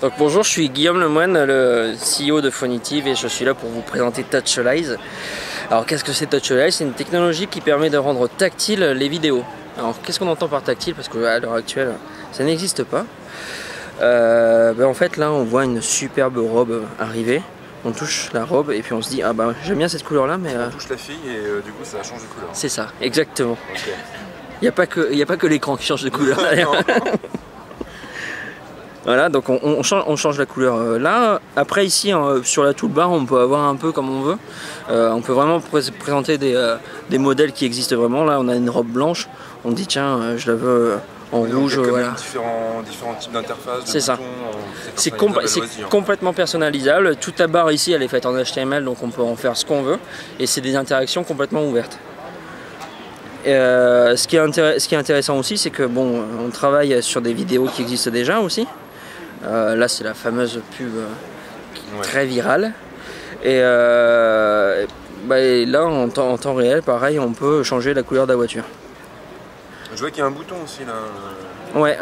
Donc bonjour, je suis Guillaume Lemoine, le CEO de Phonitive, et je suis là pour vous présenter Touchalyze. Alors qu'est-ce que c'est Touchalyze? C'est une technologie qui permet de rendre tactile les vidéos. Alors qu'est-ce qu'on entend par tactile? Parce qu'à l'heure actuelle, ça n'existe pas. En fait là on voit une superbe robe arriver. On touche la robe et puis on se dit ah bah j'aime bien cette couleur là, mais on touche la fille et du coup ça change de couleur. C'est ça, exactement. Okay. Il n'y a pas que l'écran qui change de couleur d'ailleurs. Voilà, donc on change la couleur là. Après ici sur la toolbar on peut avoir un peu comme on veut. On peut vraiment présenter des modèles qui existent vraiment. Là on a une robe blanche, on dit tiens je la veux en rouge. Voilà. Différents types d'interfaces. C'est ça. C'est complètement personnalisable. Toute la barre ici elle est faite en HTML, donc on peut en faire ce qu'on veut. Et c'est des interactions complètement ouvertes. Ce qui est intéressant aussi, c'est que bon, on travaille sur des vidéos qui existent déjà aussi. Là c'est la fameuse pub très virale. Et là en temps réel, pareil, on peut changer la couleur de la voiture. Je vois qu'il y a un bouton aussi là. Ouais,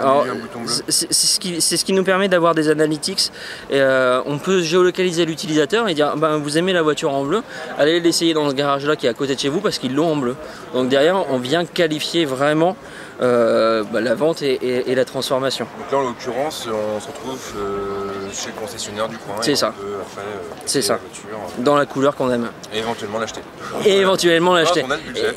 c'est ce qui nous permet d'avoir des analytics. Et, on peut géolocaliser l'utilisateur et dire vous aimez la voiture en bleu, allez l'essayer dans ce garage là qui est à côté de chez vous parce qu'ils l'ont en bleu. Donc derrière on vient qualifier vraiment la vente et la transformation. Donc là en l'occurrence on se retrouve chez le concessionnaire du coin. C'est ça. C'est ça. Voiture, dans la couleur qu'on aime. Et éventuellement l'acheter. Et éventuellement l'acheter.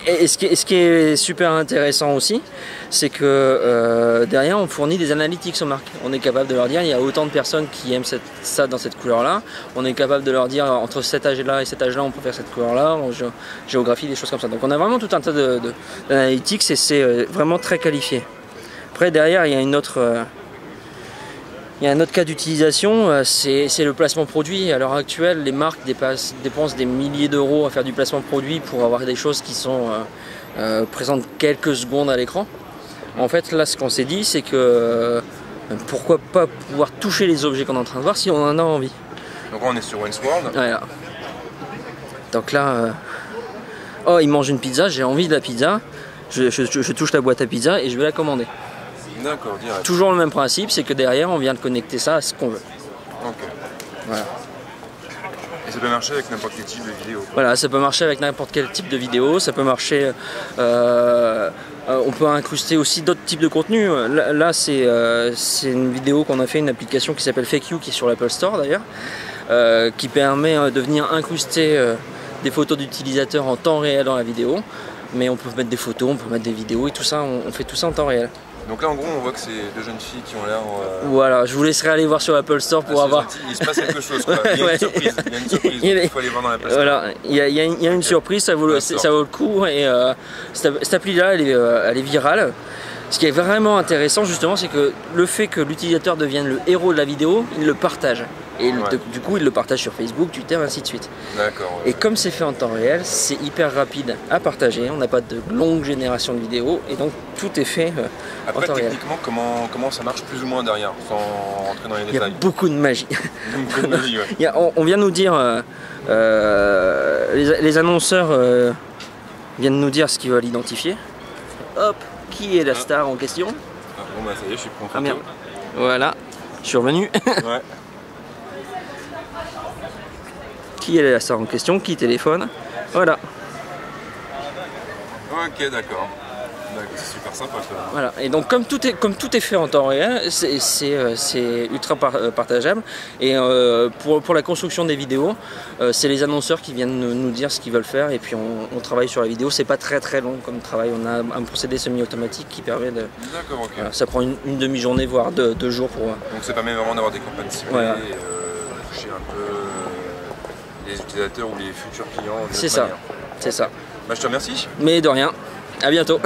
Et ce qui est super intéressant aussi, c'est que derrière on fournit des analytics aux marques. On est capable de leur dire il y a autant de personnes qui aiment ça dans cette couleur là. On est capable de leur dire entre cet âge là et cet âge là on peut faire cette couleur là, en géographie, des choses comme ça. Donc on a vraiment tout un tas d'analytics et c'est vraiment très qualifié. Après derrière il y a un autre cas d'utilisation, c'est le placement produit. À l'heure actuelle, les marques dépensent des milliers d'euros à faire du placement produit pour avoir des choses qui sont présentes quelques secondes à l'écran. En fait, là, ce qu'on s'est dit, c'est que pourquoi pas pouvoir toucher les objets qu'on est en train de voir si on en a envie. Donc on est sur Wayne's World. Voilà. Donc là, oh, il mange une pizza, j'ai envie de la pizza. Je touche la boîte à pizza et je vais la commander. D'accord, direct. Toujours le même principe, c'est que derrière on vient de connecter ça à ce qu'on veut. Ok. Voilà. Et ça peut marcher avec n'importe quel type de vidéo. Voilà, ça peut marcher avec n'importe quel type de vidéo, ça peut marcher. On peut incruster aussi d'autres types de contenus. Là c'est une vidéo qu'on a fait, une application qui s'appelle Fake You, qui est sur l'Apple Store d'ailleurs, qui permet de venir incruster des photos d'utilisateurs en temps réel dans la vidéo. Mais on peut mettre des photos, on peut mettre des vidéos et tout ça, on fait tout ça en temps réel. Donc là en gros on voit que c'est deux jeunes filles qui ont l'air... Voilà, je vous laisserai aller voir sur l'Apple Store pour avoir... Gentil. Il se passe quelque chose quoi, il y a une surprise, il faut aller voir dans l'Apple Store. Voilà, il y a une surprise, ça vaut le coup et cette appli là elle est virale. Ce qui est vraiment intéressant justement, c'est que le fait que l'utilisateur devienne le héros de la vidéo, il le partage. Et du coup, il le partage sur Facebook, Twitter, ainsi de suite. D'accord. Et comme c'est fait en temps réel, c'est hyper rapide à partager. On n'a pas de longue génération de vidéos et donc tout est fait en temps réel. Techniquement, comment ça marche plus ou moins derrière, sans rentrer dans les détails? Il y a beaucoup de magie. Beaucoup de magie, ouais. On vient nous dire, les annonceurs viennent nous dire ce qu'ils veulent identifier. Hop, qui est la star en question? Bon bah ça y est, je suis prêt en photo. Ah merde. Voilà, je suis revenu. Ouais. Qui est la star en question, qui téléphone, voilà. Ok, d'accord. C'est super sympa ça. Voilà, et donc comme tout est fait en temps réel, c'est ultra partageable. Et pour la construction des vidéos, c'est les annonceurs qui viennent nous dire ce qu'ils veulent faire et puis on travaille sur la vidéo. C'est pas très long comme travail, on a un procédé semi-automatique qui permet de... D'accord, ok. Voilà, ça prend une demi-journée, voire deux jours pour... Donc ça permet vraiment d'avoir des campagnes ciblées et toucher un peu les utilisateurs ou les futurs clients. C'est ça, c'est ça. Bah, je te remercie. Mais de rien, à bientôt.